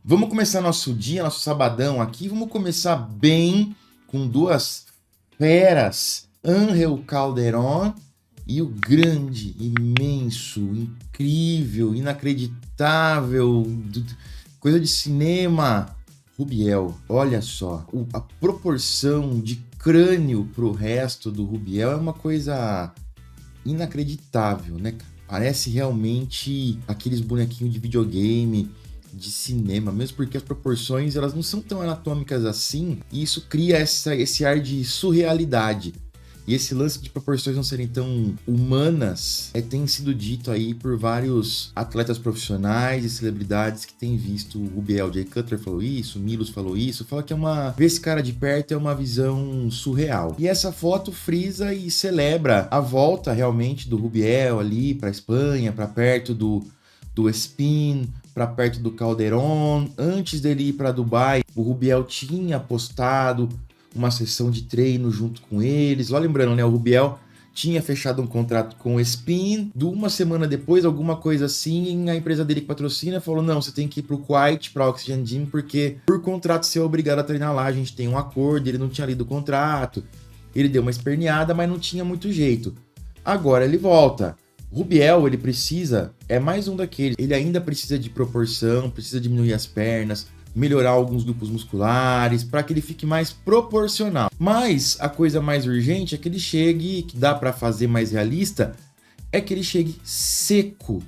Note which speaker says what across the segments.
Speaker 1: Vamos começar nosso dia, nosso sabadão aqui. Vamos começar bem com duas feras. Ángel Calderón e o grande, imenso, incrível, inacreditável, coisa de cinema, Rubiel. Olha só, a proporção de crânio pro resto do Rubiel é uma coisa inacreditável, né? Parece realmente aqueles bonequinhos de videogame, de cinema, mesmo porque as proporções elas não são tão anatômicas assim, e isso cria esse ar de surrealidade. E esse lance de proporções não serem tão humanas tem sido dito aí por vários atletas profissionais e celebridades que têm visto o Rubiel. Jay Cutler falou isso, Milos falou isso, fala que ver esse cara de perto é uma visão surreal. E essa foto frisa e celebra a volta realmente do Rubiel ali para Espanha, para perto do Espín, para perto do Calderón. Antes dele ir para Dubai, o Rubiel tinha postado uma sessão de treino junto com eles. Lá lembrando, né, o Rubiel tinha fechado um contrato com o Espín. Uma semana depois, alguma coisa assim, a empresa dele que patrocina falou: não, você tem que ir pro Kuwait, pra Oxygen Gym, porque por contrato você é obrigado a treinar lá, a gente tem um acordo. Ele não tinha lido o contrato, ele deu uma esperneada, mas não tinha muito jeito. Agora ele volta. Rubiel, ele precisa, é mais um daqueles, ele ainda precisa de proporção, precisa diminuir as pernas, melhorar alguns grupos musculares, para que ele fique mais proporcional. Mas a coisa mais urgente é que ele chegue, que dá para fazer mais realista, é que ele chegue seco,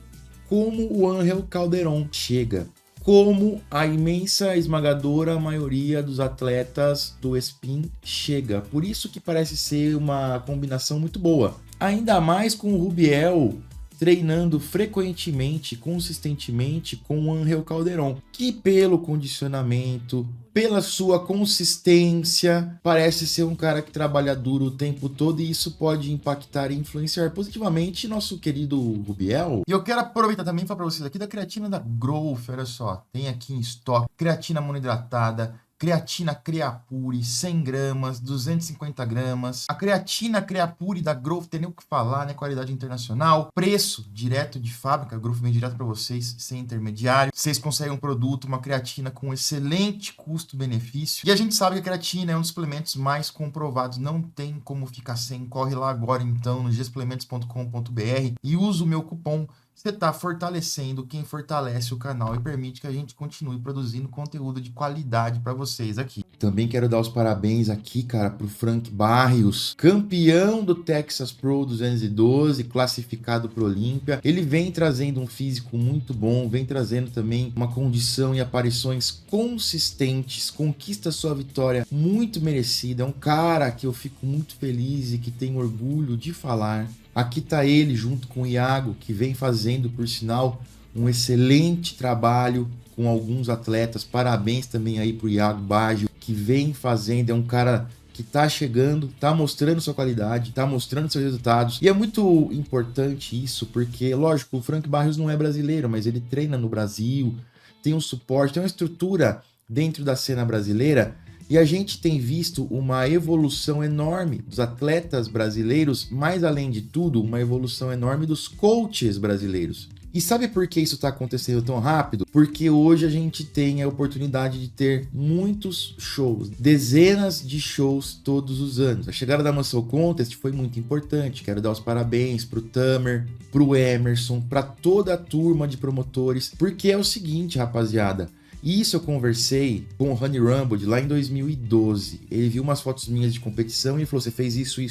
Speaker 1: como o Ángel Calderón chega, como a imensa esmagadora maioria dos atletas do Espín chega. Por isso que parece ser uma combinação muito boa. Ainda mais com o Rubiel treinando frequentemente, consistentemente com o Ángel Calderón, que pelo condicionamento, pela sua consistência, parece ser um cara que trabalha duro o tempo todo, e isso pode impactar e influenciar positivamente nosso querido Rubiel. E eu quero aproveitar também e falar para vocês aqui da creatina da Growth. Olha só, tem aqui em estoque creatina monoidratada, creatina Creapure, 100 gramas, 250 gramas. A creatina Creapure da Growth, tem nem o que falar, né? Qualidade internacional. Preço direto de fábrica. A Growth vem direto para vocês, sem intermediário. Vocês conseguem um produto, uma creatina com excelente custo-benefício. E a gente sabe que a creatina é um dos suplementos mais comprovados. Não tem como ficar sem. Corre lá agora, então, no gsuplementos.com.br e usa o meu cupom. Você está fortalecendo quem fortalece o canal e permite que a gente continue produzindo conteúdo de qualidade para vocês aqui. Também quero dar os parabéns aqui, cara, pro Frank Barrios, campeão do Texas Pro 212, classificado pro Olímpia. Ele vem trazendo um físico muito bom, vem trazendo também uma condição e aparições consistentes, conquista sua vitória muito merecida. É um cara que eu fico muito feliz e que tenho orgulho de falar. Aqui tá ele junto com o Iago, que vem fazendo, por sinal, um excelente trabalho com alguns atletas. Parabéns também aí pro Iago Baggio, que vem fazendo, é um cara que tá chegando, tá mostrando sua qualidade, tá mostrando seus resultados. E é muito importante isso, porque, lógico, o Frank Barrios não é brasileiro, mas ele treina no Brasil, tem um suporte, tem uma estrutura dentro da cena brasileira. E a gente tem visto uma evolução enorme dos atletas brasileiros, mas além de tudo, uma evolução enorme dos coaches brasileiros. E sabe por que isso está acontecendo tão rápido? Porque hoje a gente tem a oportunidade de ter muitos shows, dezenas de shows todos os anos. A chegada da Muscle Contest foi muito importante. Quero dar os parabéns pro Tamer, pro Emerson, para toda a turma de promotores, porque é o seguinte, rapaziada. Isso eu conversei com o Honey Rumble lá em 2012. Ele viu umas fotos minhas de competição e falou: você fez isso.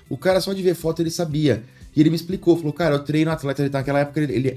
Speaker 1: O cara, só de ver foto, ele sabia. E ele me explicou, falou: cara, eu treino atleta.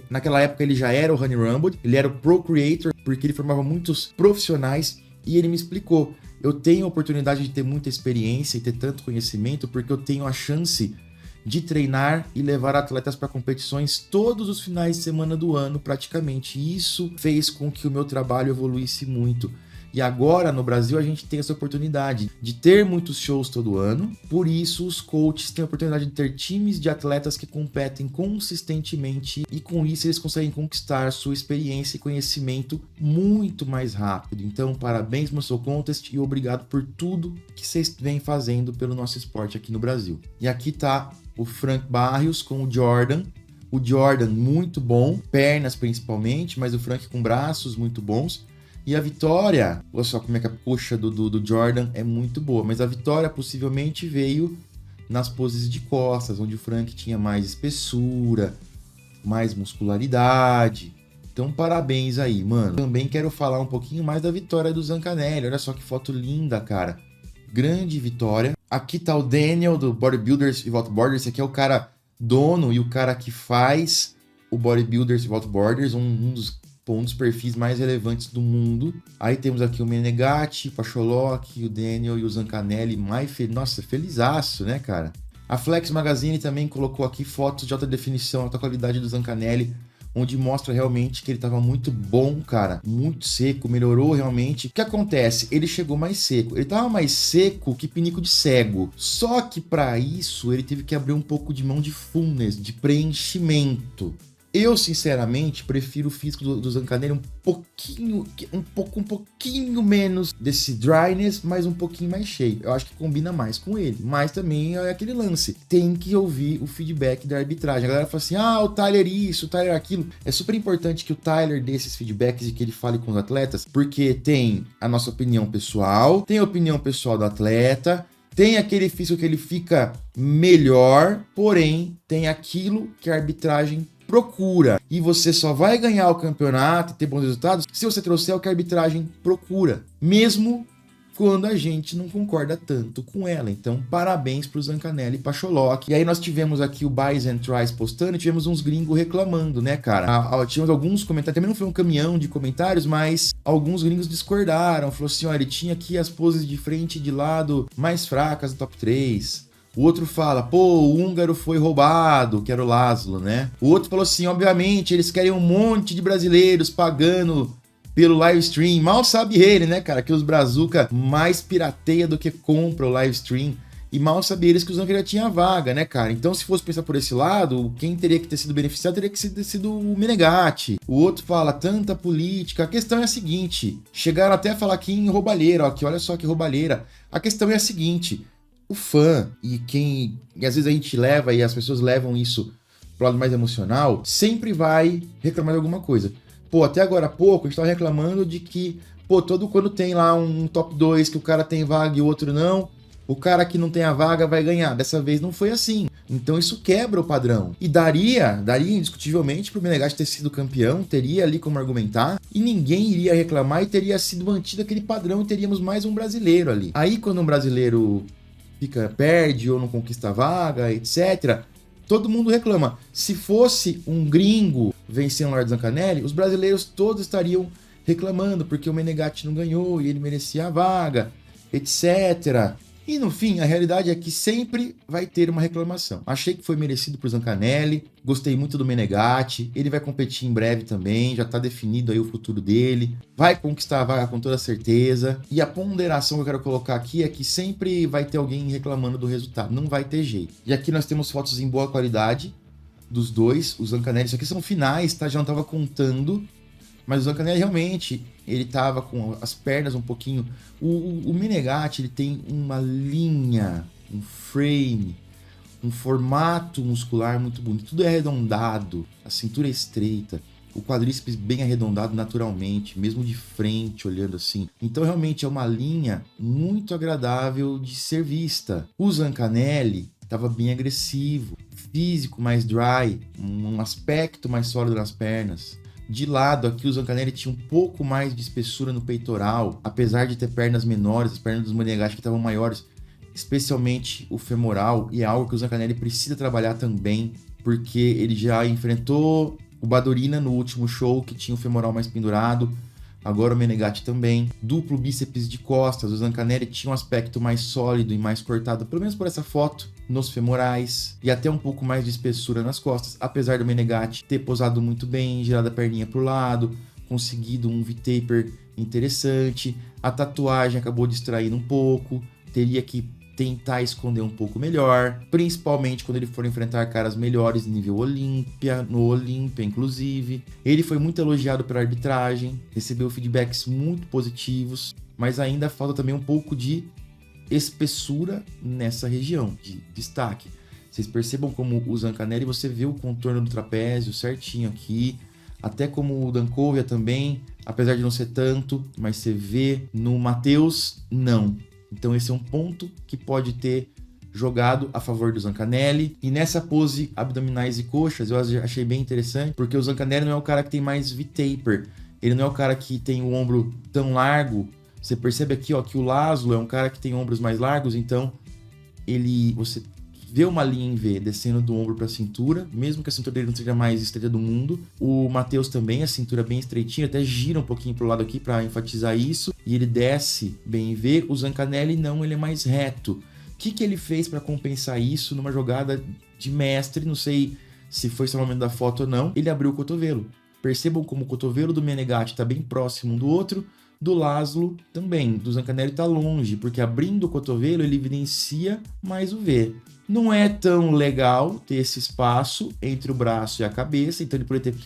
Speaker 1: Naquela época ele já era o Honey Rumble, ele era o Pro Creator, porque ele formava muitos profissionais. E ele me explicou: eu tenho a oportunidade de ter muita experiência e ter tanto conhecimento porque eu tenho a chance de treinar e levar atletas para competições todos os finais de semana do ano, praticamente. E isso fez com que o meu trabalho evoluísse muito. E agora, no Brasil, a gente tem essa oportunidade de ter muitos shows todo ano. Por isso, os coaches têm a oportunidade de ter times de atletas que competem consistentemente. E com isso, eles conseguem conquistar sua experiência e conhecimento muito mais rápido. Então, parabéns, Muscle Contest, e obrigado por tudo que vocês vêm fazendo pelo nosso esporte aqui no Brasil. E aqui tá o Frank Barrios com o Jordan. O Jordan muito bom, pernas principalmente, mas o Frank com braços muito bons. E a vitória, olha só como é que a coxa do Jordan é muito boa, mas a vitória possivelmente veio nas poses de costas, onde o Frank tinha mais espessura, mais muscularidade. Então, parabéns aí, mano. Também quero falar um pouquinho mais da vitória do Zancanelli. Olha só que foto linda, cara. Grande vitória. Aqui tá o Daniel, do Bodybuilders Without Borders. Esse aqui é o cara dono e o cara que faz o Bodybuilders Without Borders, um dos perfis mais relevantes do mundo. Aí temos aqui o Menegatti, o Pacholok, o Daniel e o Zancanelli. Nossa, felizaço, né, cara? A Flex Magazine também colocou aqui fotos de alta definição, alta qualidade do Zancanelli, onde mostra realmente que ele estava muito bom, cara, muito seco, melhorou realmente. O que acontece? Ele chegou mais seco. Ele estava mais seco que pinico de cego. Só que para isso ele teve que abrir um pouco de mão de fullness, de preenchimento. Eu, sinceramente, prefiro o físico do Zancanelli um pouquinho menos desse dryness, mas um pouquinho mais cheio. Eu acho que combina mais com ele. Mas também é aquele lance. Tem que ouvir o feedback da arbitragem. A galera fala assim, o Tyler isso, o Tyler aquilo. É super importante que o Tyler dê esses feedbacks e que ele fale com os atletas, porque tem a nossa opinião pessoal, tem a opinião pessoal do atleta, tem aquele físico que ele fica melhor, porém tem aquilo que a arbitragem procura. E você só vai ganhar o campeonato e ter bons resultados se você trouxer o que a arbitragem procura, mesmo quando a gente não concorda tanto com ela. Então, parabéns para o Zancanelli e Pacholok. E aí nós tivemos aqui o Buys and Tries postando e tivemos uns gringos reclamando, né, cara? Tínhamos alguns comentários, também não foi um caminhão de comentários, mas alguns gringos discordaram. Falou assim, ele tinha aqui as poses de frente e de lado mais fracas do top 3. O outro fala, o húngaro foi roubado, que era o Laszlo, né? O outro falou assim, obviamente, eles querem um monte de brasileiros pagando pelo live stream. Mal sabe ele, né, cara, que os brazuca mais pirateia do que compra o live stream. E mal sabe eles que o Zancanelli tinha vaga, né, cara? Então, se fosse pensar por esse lado, quem teria que ter sido beneficiado teria que ter sido o Menegatti. O outro fala, tanta política. A questão é a seguinte, chegaram até a falar aqui em roubalheira, ó, que olha só que roubalheira. A questão é a seguinte, o fã e às vezes a gente leva e as pessoas levam isso pro lado mais emocional, sempre vai reclamar de alguma coisa. Até agora há pouco a gente tava reclamando de que, todo quando tem lá um top 2 que o cara tem vaga e o outro não, o cara que não tem a vaga vai ganhar. Dessa vez não foi assim. Então isso quebra o padrão. E daria indiscutivelmente pro Menegatti ter sido campeão, teria ali como argumentar, e ninguém iria reclamar e teria sido mantido aquele padrão e teríamos mais um brasileiro ali. Aí quando um brasileiro perde ou não conquista a vaga, etc., todo mundo reclama. Se fosse um gringo vencendo o Lord Zancanelli, os brasileiros todos estariam reclamando porque o Menegatti não ganhou e ele merecia a vaga, etc. E no fim, a realidade é que sempre vai ter uma reclamação. Achei que foi merecido pro Zancanelli, gostei muito do Menegatti, ele vai competir em breve também, já tá definido aí o futuro dele, vai conquistar a vaga com toda certeza. E a ponderação que eu quero colocar aqui é que sempre vai ter alguém reclamando do resultado, não vai ter jeito. E aqui nós temos fotos em boa qualidade dos dois, os Zancanelli, isso aqui são finais, tá? Já não tava contando, mas o Zancanelli realmente, ele tava com as pernas um pouquinho... O Menegatti, ele tem uma linha, um frame, um formato muscular muito bonito. Tudo é arredondado, a cintura é estreita, o quadríceps bem arredondado naturalmente, mesmo de frente, olhando assim. Então, realmente, é uma linha muito agradável de ser vista. O Zancanelli estava bem agressivo, físico mais dry, um aspecto mais sólido nas pernas. De lado aqui o Zancanelli tinha um pouco mais de espessura no peitoral, apesar de ter pernas menores, as pernas dos Menegatti que estavam maiores, especialmente o femoral, e é algo que o Zancanelli precisa trabalhar também, porque ele já enfrentou o Badurina no último show, que tinha o femoral mais pendurado, agora o Menegatti também. Duplo bíceps de costas, o Zancanelli tinha um aspecto mais sólido e mais cortado, pelo menos por essa foto, nos femorais, e até um pouco mais de espessura nas costas, apesar do Menegatti ter posado muito bem, girado a perninha pro lado, conseguido um V-taper interessante. A tatuagem acabou distraindo um pouco, teria que tentar esconder um pouco melhor, principalmente quando ele for enfrentar caras melhores nível Olímpia, no Olímpia inclusive. Ele foi muito elogiado pela arbitragem, recebeu feedbacks muito positivos, mas ainda falta também um pouco de espessura nessa região de destaque. Vocês percebam como o Zancanelli, você vê o contorno do trapézio certinho aqui, até como o Dankovia também, apesar de não ser tanto, mas você vê no Matheus, não. Então esse é um ponto que pode ter jogado a favor do Zancanelli. E nessa pose abdominais e coxas, eu achei bem interessante, porque o Zancanelli não é o cara que tem mais V-taper. Ele não é o cara que tem o ombro tão largo. Você percebe aqui, ó, que o Laszlo é um cara que tem ombros mais largos, então você vê uma linha em V descendo do ombro para a cintura, mesmo que a cintura dele não seja mais estreita do mundo. O Matheus também, a cintura bem estreitinha, até gira um pouquinho pro lado aqui para enfatizar isso, e ele desce bem em V. O Zancanelli não, ele é mais reto. O que ele fez para compensar isso numa jogada de mestre? Não sei se foi só no momento da foto ou não. Ele abriu o cotovelo. Percebam como o cotovelo do Menegatti está bem próximo um do outro, do Laszlo também. Do Zancanelli está longe, porque abrindo o cotovelo ele evidencia mais o V. Não é tão legal ter esse espaço entre o braço e a cabeça, então ele poderia ter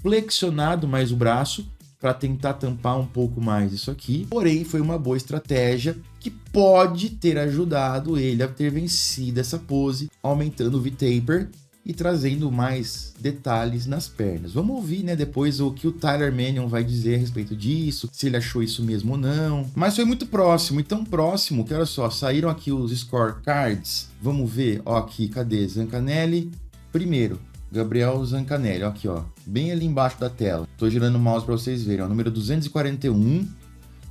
Speaker 1: flexionado mais o braço para tentar tampar um pouco mais isso aqui. Porém, foi uma boa estratégia que pode ter ajudado ele a ter vencido essa pose, aumentando o V-taper e trazendo mais detalhes nas pernas. Vamos ouvir, né, depois o que o Tyler Mannion vai dizer a respeito disso, se ele achou isso mesmo ou não. Mas foi muito próximo, e tão próximo que, olha só, saíram aqui os scorecards. Vamos ver, ó, aqui, cadê? Zancanelli, primeiro. Gabriel Zancanelli, ó, aqui, ó, bem ali embaixo da tela. Tô girando o mouse para vocês verem, ó, número 241,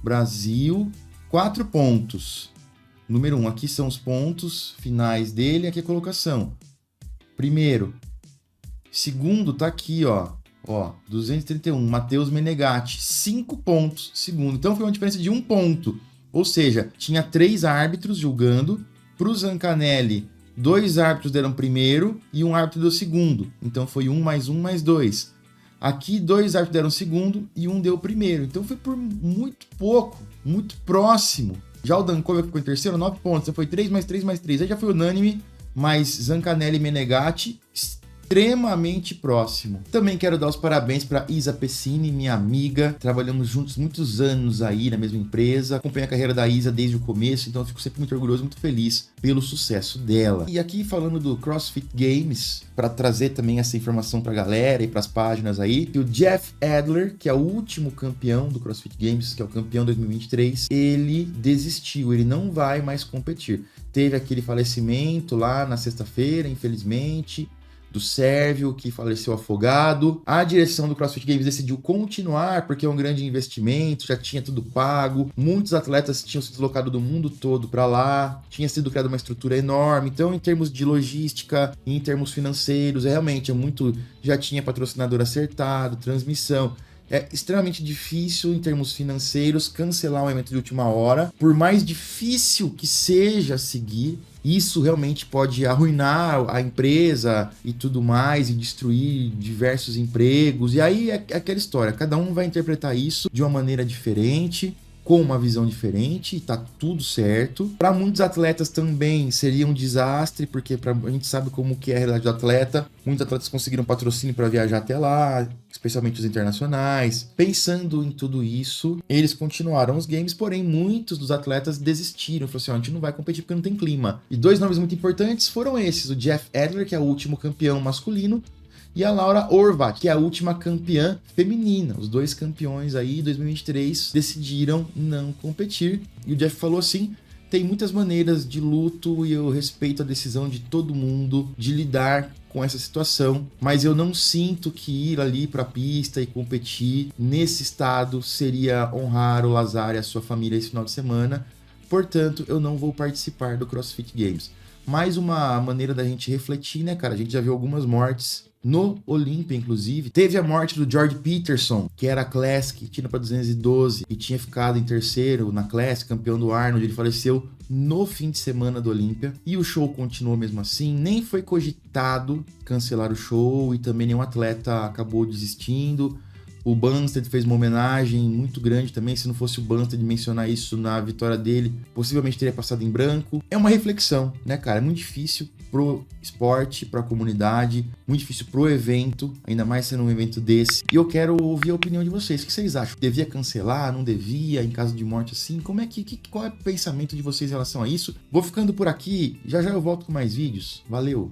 Speaker 1: Brasil, 4 pontos. Número 1, aqui são os pontos finais dele, aqui a colocação. Primeiro. Segundo tá aqui, ó, 231, Matheus Menegatti, 5 pontos, segundo. Então foi uma diferença de 1 ponto. Ou seja, tinha 3 árbitros julgando. Pro Zancanelli, 2 árbitros deram primeiro e 1 árbitro deu segundo. Então foi 1 mais 1 mais 2. Aqui 2 árbitros deram segundo e 1 deu primeiro. Então foi por muito pouco, muito próximo. Já o Dankovic ficou em terceiro, 9 pontos. Então foi 3 mais 3 mais 3. Aí já foi unânime, mas Zancanelli e Menegatti extremamente próximo. Também quero dar os parabéns para Isa Pessini, minha amiga. Trabalhamos juntos muitos anos aí na mesma empresa. Acompanho a carreira da Isa desde o começo, então eu fico sempre muito orgulhoso, muito feliz pelo sucesso dela. E aqui falando do CrossFit Games, para trazer também essa informação para a galera e para as páginas aí, que o Jeff Adler, que é o último campeão do CrossFit Games, que é o campeão 2023, ele desistiu, ele não vai mais competir. Teve aquele falecimento lá na sexta-feira, infelizmente, do Sérvio, que faleceu afogado. A direção do CrossFit Games decidiu continuar, porque é um grande investimento, já tinha tudo pago. Muitos atletas tinham se deslocado do mundo todo para lá, tinha sido criada uma estrutura enorme. Então, em termos de logística, em termos financeiros, realmente é muito... Já tinha patrocinador acertado, transmissão. É extremamente difícil, em termos financeiros, cancelar um evento de última hora. Por mais difícil que seja seguir, isso realmente pode arruinar a empresa e tudo mais, e destruir diversos empregos. E aí é aquela história, cada um vai interpretar isso de uma maneira diferente, com uma visão diferente, e tá tudo certo. Para muitos atletas também seria um desastre, porque a gente sabe como que é a realidade do atleta. Muitos atletas conseguiram patrocínio para viajar até lá, especialmente os internacionais. Pensando em tudo isso, eles continuaram os games, porém muitos dos atletas desistiram. Falaram assim, ó, a gente não vai competir porque não tem clima. E 2 nomes muito importantes foram esses, o Jeff Adler, que é o último campeão masculino, e a Laura Horvath, que é a última campeã feminina. Os 2 campeões aí, 2023, decidiram não competir. E o Jeff falou assim, tem muitas maneiras de luto e eu respeito a decisão de todo mundo de lidar com essa situação, mas eu não sinto que ir ali para a pista e competir nesse estado seria honrar o Lazar e a sua família esse final de semana. Portanto, eu não vou participar do CrossFit Games. Mais uma maneira da gente refletir, né, cara? A gente já viu algumas mortes no Olímpia, inclusive. Teve a morte do George Peterson, que era Classic, tinha para 212 e tinha ficado em terceiro na Classic, campeão do Arnold. Ele faleceu no fim de semana do Olímpia. E o show continuou mesmo assim. Nem foi cogitado cancelar o show e também nenhum atleta acabou desistindo. O Bumstead fez uma homenagem muito grande também. Se não fosse o Bumstead mencionar isso na vitória dele, possivelmente teria passado em branco. É uma reflexão, né, cara? É muito difícil pro esporte, pra comunidade, muito difícil pro evento, ainda mais sendo um evento desse. E eu quero ouvir a opinião de vocês. O que vocês acham? Devia cancelar? Não devia? Em caso de morte assim? Qual é o pensamento de vocês em relação a isso? Vou ficando por aqui. Já já eu volto com mais vídeos. Valeu!